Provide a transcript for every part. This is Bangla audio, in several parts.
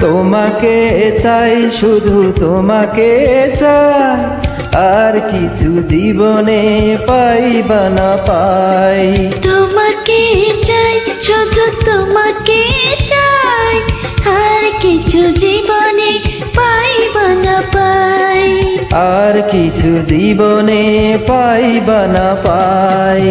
তোমাকে চাই, শুধু তোমাকে চাই, আর কিছু জীবনে পাইবা না পাই। তোমাকে চাই, শুধু তোমাকে চাই, আর কিছু জীবনে পাইবা না পাই। আর কিছু জীবনে পাইবা না পাই।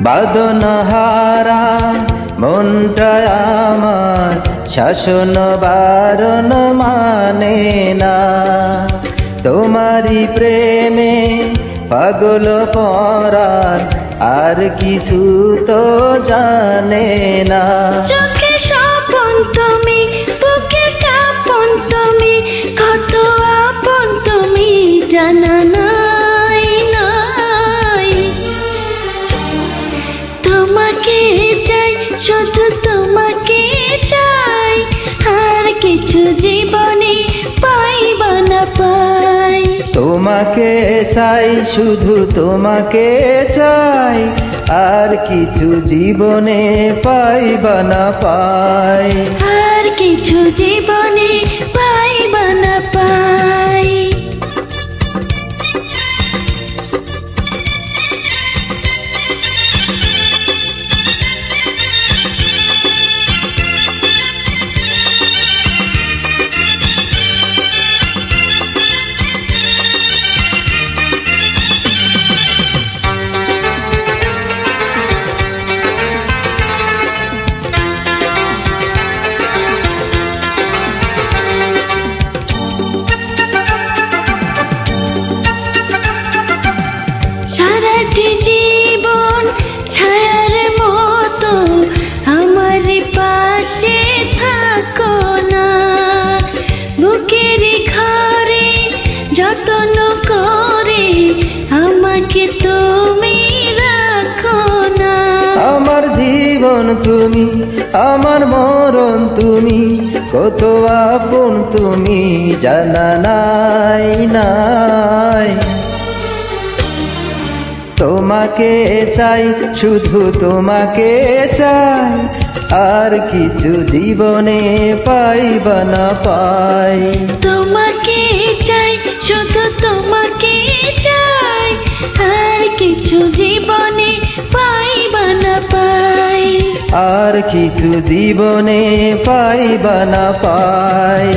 বাদনহারা মনটা আমার শাসন বারণ মানে না, তোমারি প্রেমে পাগল পরাণ আর কিছু তো জানে না। চোখে স্বপন তুমি, বুকে কাঁপন তুমি, কত আপন তুমি জানা নাই নাই। তোমাকে চাই, শুধু তোমাকে চাই, আর কিছু জীবনে পাইবা না পাই। তোমাকে চাই, শুধু তোমাকে চাই, আর কিছু জীবনে পাইবা না পাই। আর কিছু জীবনে পাইবা না পাই। সারাটি জীবন ছায়ার মতো আমার পাশে থাকো না, বুকের ঘরে যত্ন করে আমাকে তুমি রাখো না। আমার জীবন তুমি, আমার মরণ তুমি, কত আপন তুমি জানা নাই নাই। তোমাকে চাই, শুধু তোমাকে চাই, আর কিছু জীবনে পাইবা না পাই। তোমাকে চাই, শুধু তোমাকে চাই, আর কিছু জীবনে পাইবা না পাই। আর কিছু জীবনে পাইবা না পাই।